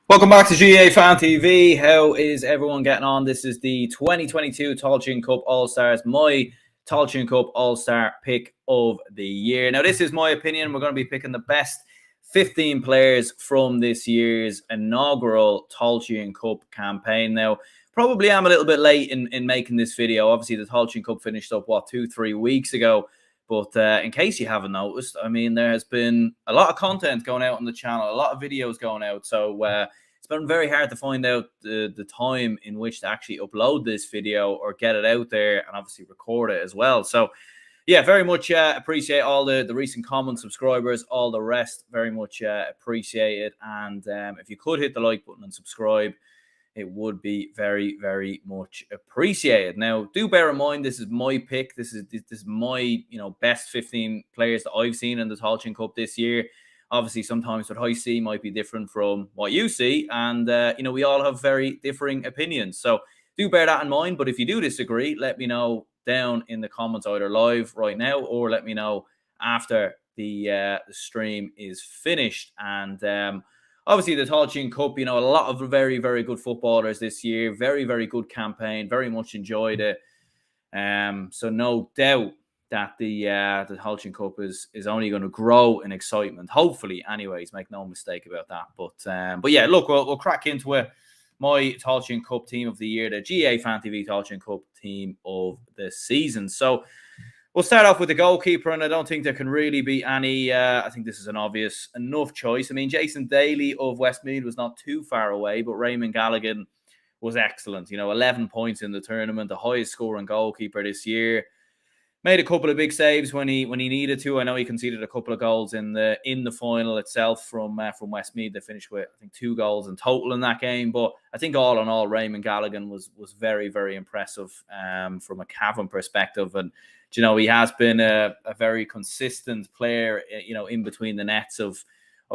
Welcome back to GAA Fan TV. How is everyone getting on? This is the 2022 Tailteann Cup All Stars, my Tailteann Cup All Star pick of the year. Now, this is my opinion. We're going to be picking the best 15 players from this year's inaugural Tailteann Cup campaign. Now, probably I'm a little bit late in making this video. Obviously, the Tailteann Cup finished up, 2-3 weeks ago. But in case you haven't noticed, I mean, there has been a lot of content going out on the channel, a lot of videos going out. So it's been very hard to find out the time in which to actually upload this video or get it out there and obviously record it as well. So, yeah, very much appreciate all the recent comments, subscribers, all the rest. Very much appreciate it. And if you could hit the like button and subscribe, it would be very, very much appreciated. Now, do bear in mind, this is my pick. This is my, best 15 players that I've seen in the Tailteann Cup this year. Obviously, sometimes what I see might be different from what you see. And, we all have very differing opinions. So do bear that in mind. But if you do disagree, let me know down in the comments, either live right now or let me know after the stream is finished. And obviously, the Tailteann Cup, a lot of very, very good footballers this year. Very, very good campaign. Very much enjoyed it. So no doubt that the Tailteann Cup is only going to grow in excitement. Hopefully, anyways. Make no mistake about that. But yeah, look, we'll crack into it. My Tailteann Cup team of the year, the GAA Fan TV Tailteann Cup team of the season. So we'll start off with the goalkeeper, and I don't think there can really be any. I think this is an obvious enough choice. I mean, Jason Daly of Westmeath was not too far away, but Raymond Galligan was excellent. 11 points in the tournament, the highest scoring goalkeeper this year. Made a couple of big saves when he needed to. I know he conceded a couple of goals in the final itself from Westmeath. They finished with, I think, 2 goals in total in that game. But I think all in all, Raymond Galligan was very, very impressive from a Cavan perspective. And he has been a very consistent player, in between the nets of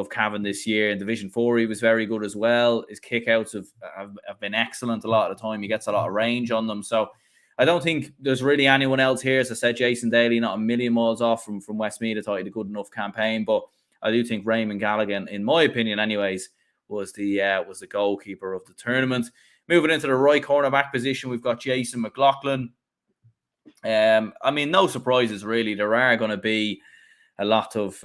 Cavan this year. In Division 4, he was very good as well. His kickouts have been excellent a lot of the time. He gets a lot of range on them. So I don't think there's really anyone else here. As I said, Jason Daly, not a million miles off from Westmeath. I thought he had a good enough campaign. But I do think Raymond Galligan, in my opinion anyways, was the goalkeeper of the tournament. Moving into the right cornerback position, we've got Jason McLaughlin. I mean, no surprises really. There are going to be a lot of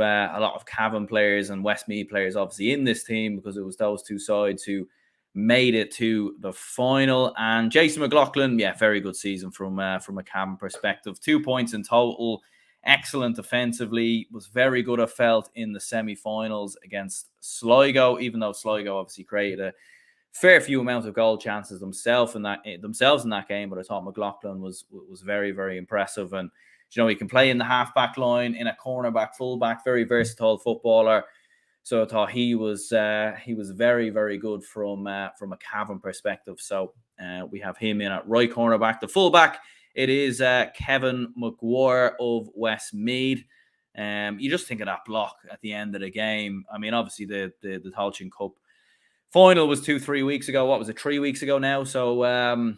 Cavan players and Westmeath players obviously in this team, because it was those two sides who made it to the final. And Jason McLaughlin, yeah, very good season from a Cavan perspective. 2 points in total. Excellent defensively. Was very good, I felt, in the semi-finals against Sligo, even though Sligo obviously created a fair few amount of goal chances themselves in that game. But I thought McLaughlin was very, very impressive. And he can play in the half-back line, in a cornerback, fullback, very versatile footballer. So I thought he was very, very good from a Cavan perspective. So we have him in at right cornerback. The fullback, it is Kevin McGuire of Westmeath. You just think of that block at the end of the game. I mean, obviously the Tailteann Cup final was 2-3 weeks ago. What was it, 3 weeks ago now? So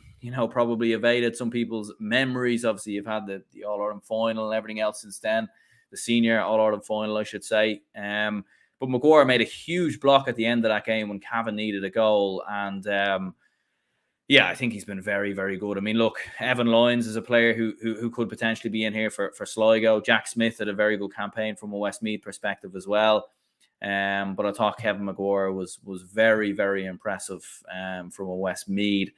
probably evaded some people's memories. Obviously, you've had the All-Ireland final and everything else since then. The senior All-Ireland final, I should say. But McGuire made a huge block at the end of that game when Cavan needed a goal. And I think he's been very, very good. I mean, look, Evan Lyons is a player who could potentially be in here for Sligo. Jack Smith had a very good campaign from a Westmeath perspective as well. But I thought Kevin McGuire was very, very impressive from a Westmeath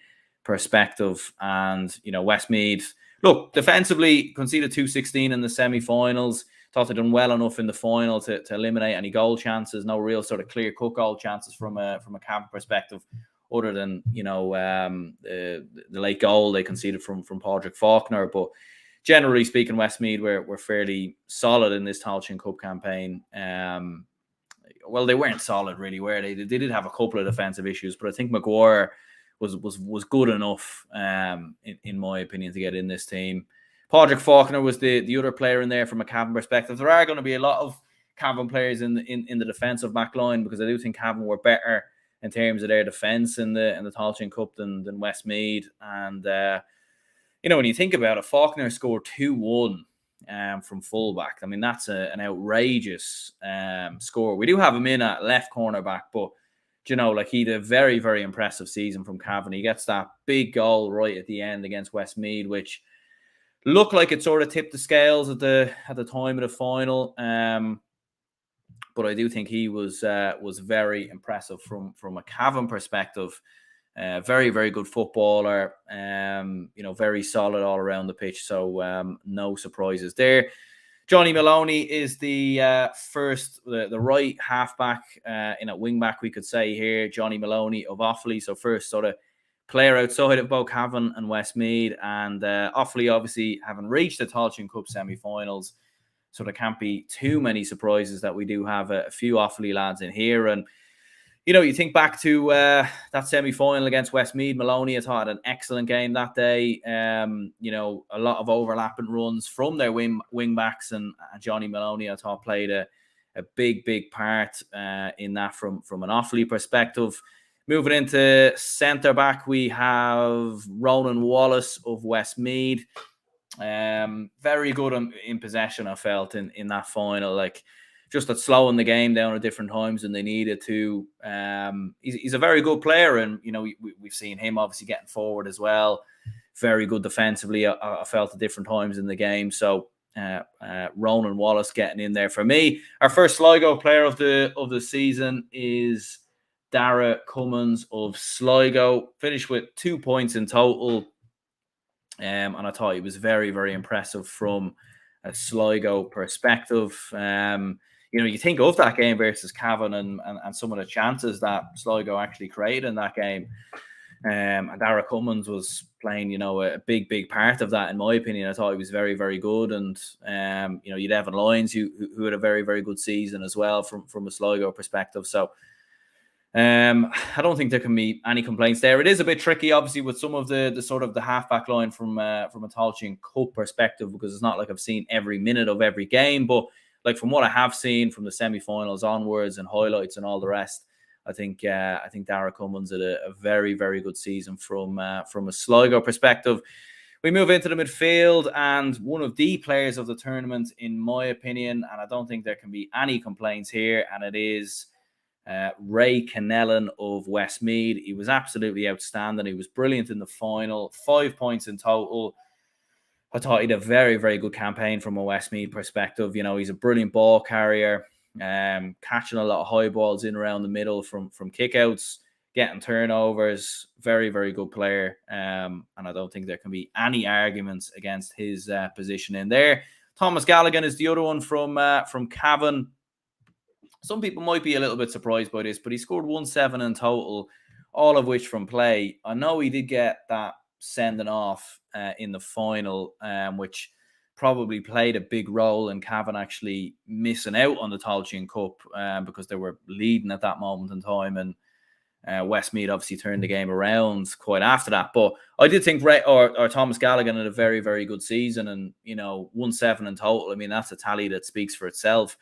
perspective. And, Westmeath, look, defensively conceded 216 in the semi-finals. Thought they'd done well enough in the final to eliminate any goal chances. No real sort of clear-cut goal chances from a Cavan perspective, other than the late goal they conceded from Padraig Faulkner. But generally speaking, Westmeath were fairly solid in this Tailteann Cup campaign. Well, they weren't solid really, were they? They did have a couple of defensive issues, but I think McGuire was good enough, in my opinion, to get in this team. Padraig Faulkner was the other player in there from a Cavan perspective. There are going to be a lot of Cavan players in the defensive back line, because I do think Cavan were better in terms of their defence in the Tailteann Cup than Westmeath. And when you think about it, Faulkner scored 2-1 from fullback. I mean, that's an outrageous score. We do have him in at left cornerback, but you know, like, he had a very, very impressive season from Cavan. He gets that big goal right at the end against Westmeath, which looked like it sort of tipped the scales at the time of the final. But I do think he was very impressive from a Cavan perspective. Very, very good footballer. You know, very solid all around the pitch. So no surprises there. Johnny Maloney is the right halfback in a wing back, we could say here. Johnny Maloney of Offaly. So first sort of player outside of both Cavan and Westmeath. And Offaly obviously haven't reached the Tailteann Cup semi-finals. So there can't be too many surprises that we do have a few Offaly lads in here. And, you know, you think back to that semi-final against Westmeath. Maloney, I thought, had an excellent game that day. You know, a lot of overlapping runs from their wing backs. And Johnny Maloney, I thought, played a big, big part in that from an Offaly perspective. Moving into centre-back, we have Ronan Wallace of Westmeath. Very good in possession, I felt, in that final. Like, just at slowing the game down at different times than they needed to. He's a very good player, and, you know, we've seen him obviously getting forward as well. Very good defensively, I felt, at different times in the game. So Ronan Wallace getting in there for me. Our first Sligo player of the season is Dara Cummins of Sligo. Finished with 2 points in total. And I thought he was very, very impressive from a Sligo perspective. You know, you think of that game versus Cavan and some of the chances that Sligo actually created in that game. And Dara Cummins was playing, you know, a big, big part of that, in my opinion. I thought he was very, very good. And, you know, you'd Evan Lyons, who had a very, very good season as well from a Sligo perspective. So, I don't think there can be any complaints there. It is a bit tricky, obviously, with some of the sort of the halfback line from a Tailteann Cup perspective, because it's not like I've seen every minute of every game. But, like, from what I have seen from the semi-finals onwards and highlights and all the rest, I think Dara Cummins had a very, very good season from a Sligo perspective. We move into the midfield, and one of the players of the tournament, in my opinion, and I don't think there can be any complaints here, and it is Ray Kennellan of Westmeath. He was absolutely outstanding. He was brilliant in the final. 5 points in total. I thought he had a very, very good campaign from a Westmeath perspective. You know, he's a brilliant ball carrier, catching a lot of high balls in around the middle from kickouts, getting turnovers. Very, very good player. And I don't think there can be any arguments against his position in there. Thomas Galligan is the other one from Cavan. Some people might be a little bit surprised by this, but he scored 1-7 in total, all of which from play. I know he did get that sending off in the final, which probably played a big role in Cavan actually missing out on the Tailteann Cup because they were leading at that moment in time, and Westmeath obviously turned the game around quite after that. But I did think Thomas Galligan had a very, very good season, and, you know, 1-7 in total. I mean, that's a tally that speaks for itself,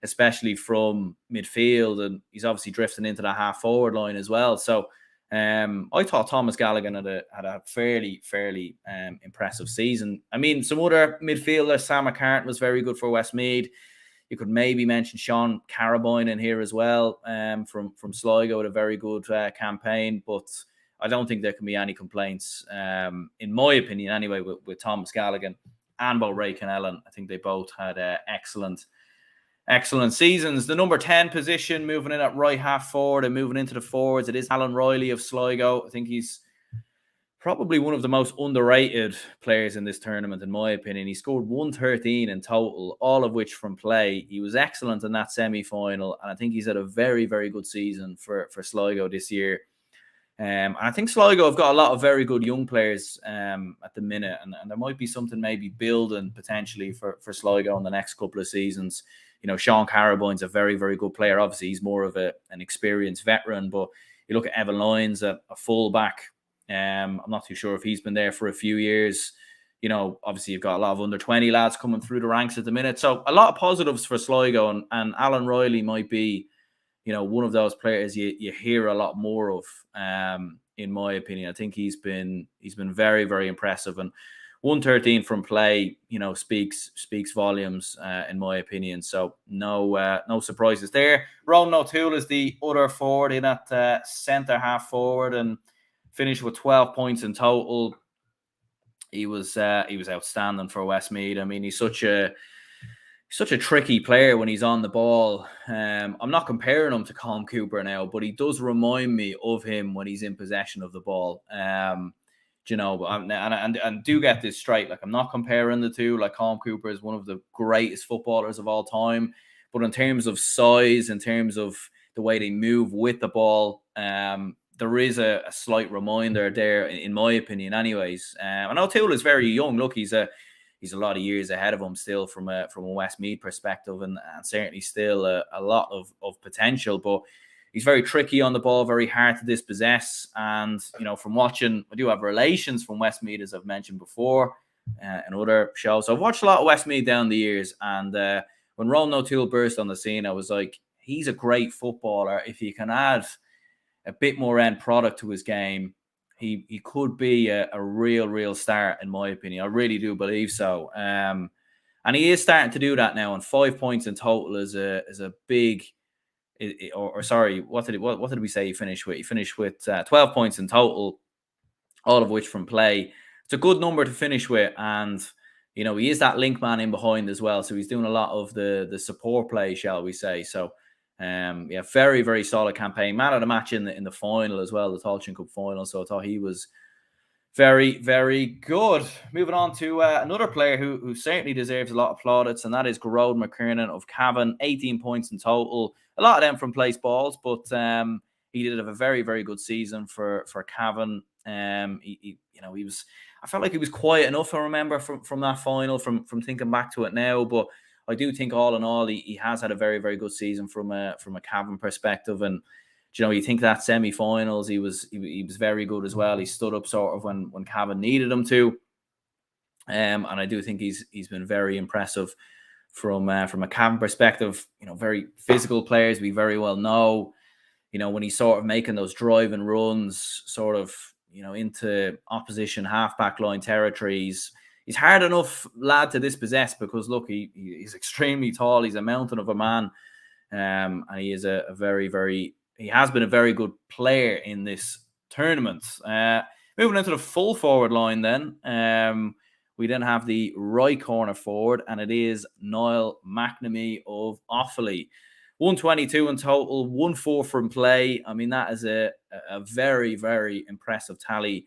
especially from midfield, and he's obviously drifting into the half forward line as well. So I thought Thomas Galligan had a fairly impressive season. I mean, some other midfielders, Sam McCartan was very good for Westmeath. You could maybe mention Sean Carabine in here as well, from Sligo, with a very good campaign. But I don't think there can be any complaints, in my opinion anyway, with Thomas Galligan and both Ray Kennellan. I think they both had excellent seasons. The number 10 position, moving in at right half forward and moving into the forwards, it is Alan Riley of Sligo. I think he's probably one of the most underrated players in this tournament, in my opinion. He scored 113 in total, all of which from play. He was excellent in that semi-final, and I think he's had a very, very good season for Sligo this year. And I think Sligo have got a lot of very good young players at the minute, and there might be something maybe building potentially for Sligo in the next couple of seasons. You know, Sean Carabine's a very, very good player. Obviously, he's more of an experienced veteran, but you look at Evan Lyons, a fullback. I'm not too sure if he's been there for a few years. You know, obviously, you've got a lot of under-20 lads coming through the ranks at the minute. So a lot of positives for Sligo, and Alan Riley might be, you know, one of those players you hear a lot more of, in my opinion. I think he's been very, very impressive. And 113 from play, speaks volumes in my opinion. So no surprises there. Ronan O'Toole is the other forward in at centre half forward and finished with 12 points in total. He was outstanding for Westmeath. I mean, he's such a tricky player when he's on the ball. I'm not comparing him to Colm Cooper now, but he does remind me of him when he's in possession of the ball. And do get this straight. Like, I'm not comparing the two. Like, Colm Cooper is one of the greatest footballers of all time, but in terms of size, in terms of the way they move with the ball, there is a slight reminder there, in my opinion, anyways. And O'Toole is very young. Look, he's a lot of years ahead of him still from a Westmeath perspective, and certainly still a lot of potential. But he's very tricky on the ball, very hard to dispossess. And, from watching, I do have relations from Westmeath, as I've mentioned before, in other shows. So I've watched a lot of Westmeath down the years. And when Ronan O'Toole burst on the scene, I was like, he's a great footballer. If he can add a bit more end product to his game, he could be a real star, in my opinion. I really do believe so. And he is starting to do that now. And 5 points in total is a big... sorry, what did we say he finished with? He finished with 12 points in total, all of which from play. It's a good number to finish with, and he is that link man in behind as well. So he's doing a lot of the support play, shall we say? So, very, very solid campaign. Man of the match in the final as well, the Tailteann Cup final. So I thought he was very, very good. Moving on to another player who certainly deserves a lot of plaudits, and that is Gearóid McKiernan of Cavan. 18 points in total. A lot of them from place balls, but he did have a very, very good season for Cavan. He was... I felt like he was quiet enough, I remember, from that final, from thinking back to it now. But I do think all in all, he has had a very, very good season from a Cavan perspective. And you think that semi-finals, he was very good as well. He stood up sort of when Cavan needed him to. And I do think he's been very impressive from a Cavan perspective. Very physical players, we very well know. When he's sort of making those driving runs, sort of, into opposition half-back line territories, he's hard enough lad to dispossess, because look, he's extremely tall. He's a mountain of a man, and he is a very, very... He has been a very good player in this tournament. Moving into the full forward line then. We then have the right corner forward, and it is Niall McNamee of Offaly. 122 in total, 1-4 from play. I mean, that is a very, very impressive tally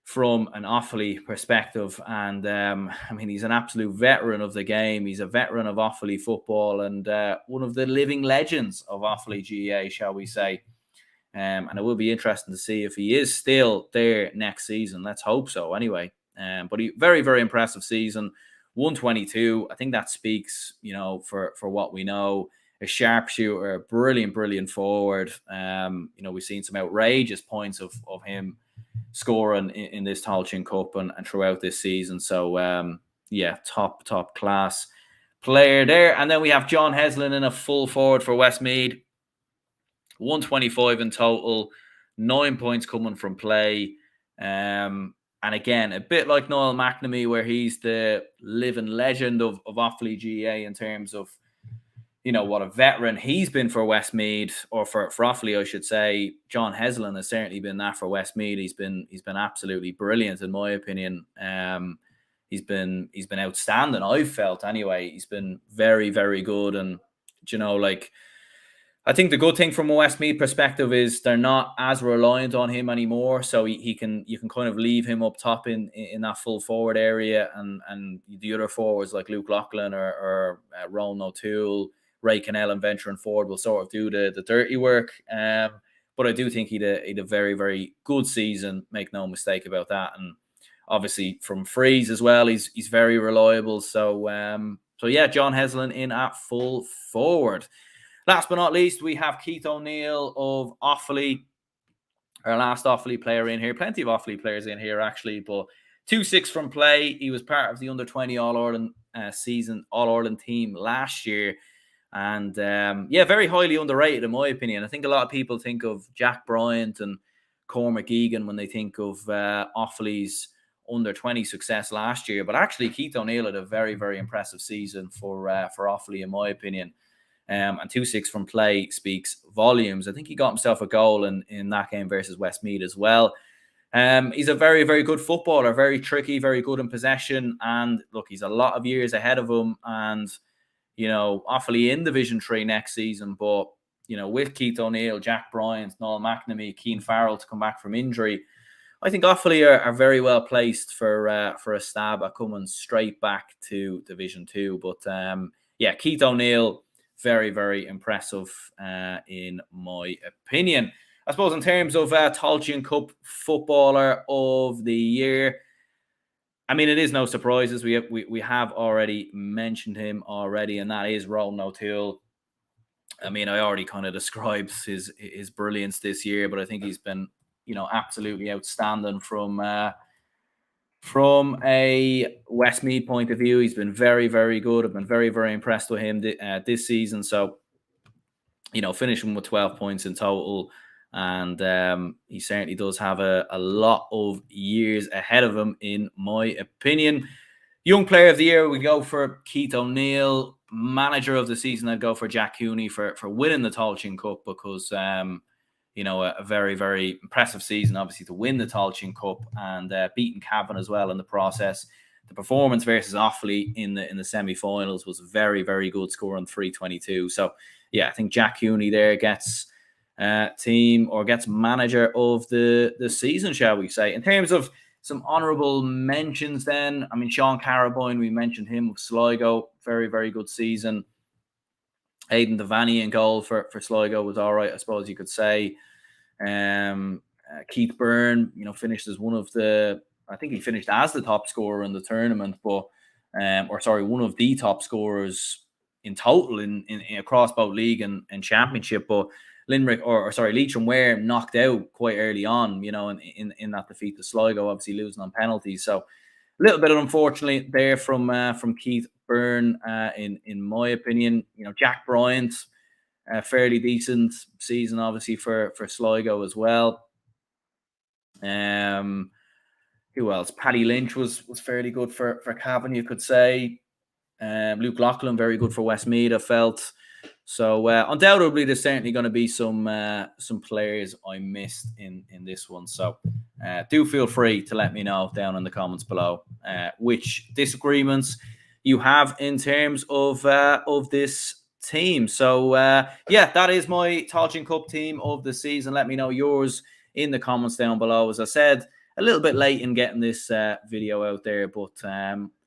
from an Offaly perspective. And he's an absolute veteran of the game. He's a veteran of Offaly football, and one of the living legends of Offaly GAA, shall we say. And it will be interesting to see if he is still there next season. Let's hope so anyway. But very, very impressive season. 122. I think that speaks, for what we know. A sharpshooter, brilliant forward. We've seen some outrageous points of him scoring in this Tailteann Cup and throughout this season. So, top class player there. And then we have John Heslin in a full forward for Westmeath. 125 in total, 9 points coming from play. And again, a bit like Niall McNamee, where he's the living legend of Offaly GAA in terms of, what a veteran he's been for Westmeath, or for Offaly, I should say. John Heslin has certainly been that for Westmeath. He's been absolutely brilliant, in my opinion. He's been outstanding, I've felt anyway. He's been very, very good. And, I think the good thing from a Westmeath perspective is they're not as reliant on him anymore. So you can kind of leave him up top in that full forward area, and the other forwards like Luke Loughlin or Ronan O'Toole, Ray Cannell and venturing forward will sort of do the dirty work. But I do think he'd a very, very good season. Make no mistake about that. And obviously from frees as well, he's very reliable. So John Heslin in at full forward. Last but not least, we have Keith O'Neill of Offaly, our last Offaly player in here. Plenty of Offaly players in here, actually, but 2-6 from play. He was part of the under-20 All-Ireland season, All-Ireland team last year. And, very highly underrated, in my opinion. I think a lot of people think of Jack Bryant and Cormac Egan when they think of Offaly's under-20 success last year. But actually, Keith O'Neill had a very, very impressive season for Offaly, in my opinion. And 2-6 from play speaks volumes. I think he got himself a goal in that game versus Westmeath as well. He's a very, very good footballer, very tricky, very good in possession. And look, he's a lot of years ahead of him. And, Offaly in Division 3 next season. But, with Keith O'Neill, Jack Bryant, Noel McNamee, Keane Farrell to come back from injury, I think Offaly are very well placed for a stab at coming straight back to Division 2. But, Keith O'Neill, very, very impressive in my opinion. I suppose in terms of Tailteann Cup Footballer of the Year, I mean, it is no surprises. We have already mentioned him already, and that is Ronan O'Toole. I mean, I already kind of described his brilliance this year, but I think he's been, absolutely outstanding from a Westmeath point of view. He's been very, very good. I've been very, very impressed with him this season. So, finishing with 12 points in total. And he certainly does have a lot of years ahead of him, in my opinion. Young Player of the Year, we go for Keith O'Neill. Manager of the Season, I'd go for Jack Cooney for winning the Tailteann Cup because, a very, very impressive season, obviously, to win the Tailteann Cup and beating Cavan as well in the process. The performance versus Offaly in the semi-finals was very, very good, scoring 322. So, I think Jack Cooney there gets gets manager of the season, shall we say. In terms of some honourable mentions then, I mean, Sean Carabine, we mentioned him with Sligo, very, very good season. Aidan Devaney in goal for Sligo was all right, I suppose you could say. Keith Byrne, finished as I think he finished as the top scorer in the tournament, but one of the top scorers in total in across both league and championship. But Leitrim Ware knocked out quite early on, in that defeat to Sligo, obviously losing on penalties. So a little bit unfortunately there from Keith Byrne, in my opinion. Jack Bryant, a fairly decent season, obviously, for Sligo as well. Who else? Paddy Lynch was fairly good for Cavan, you could say. Luke Loughlin, very good for Westmeath, I felt. So undoubtedly, there's certainly going to be some players I missed in this one. So do feel free to let me know down in the comments below which disagreements you have in terms of this team. So that is my Tailteann Cup team of the season. Let me know yours in the comments down below. As I said, a little bit late in getting this video out there, but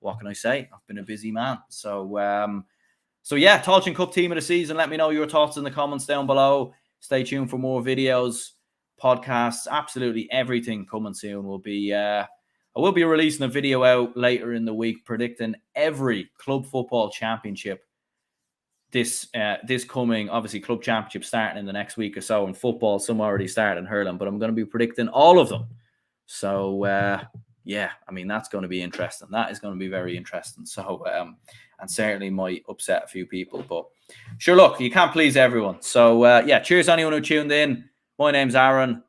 what can I say? I've been a busy man. So Tailteann Cup team of the season. Let me know your thoughts in the comments down below. Stay tuned for more videos, podcasts, absolutely everything coming soon. I will be releasing a video out later in the week predicting every club football championship. This coming, obviously, club championship starting in the next week or so. In football, some already started in hurling, but I'm going to be predicting all of them. So, I mean, that's going to be interesting. That is going to be very interesting. So, and certainly might upset a few people. But sure, look, you can't please everyone. So, cheers anyone who tuned in. My name's Aaron.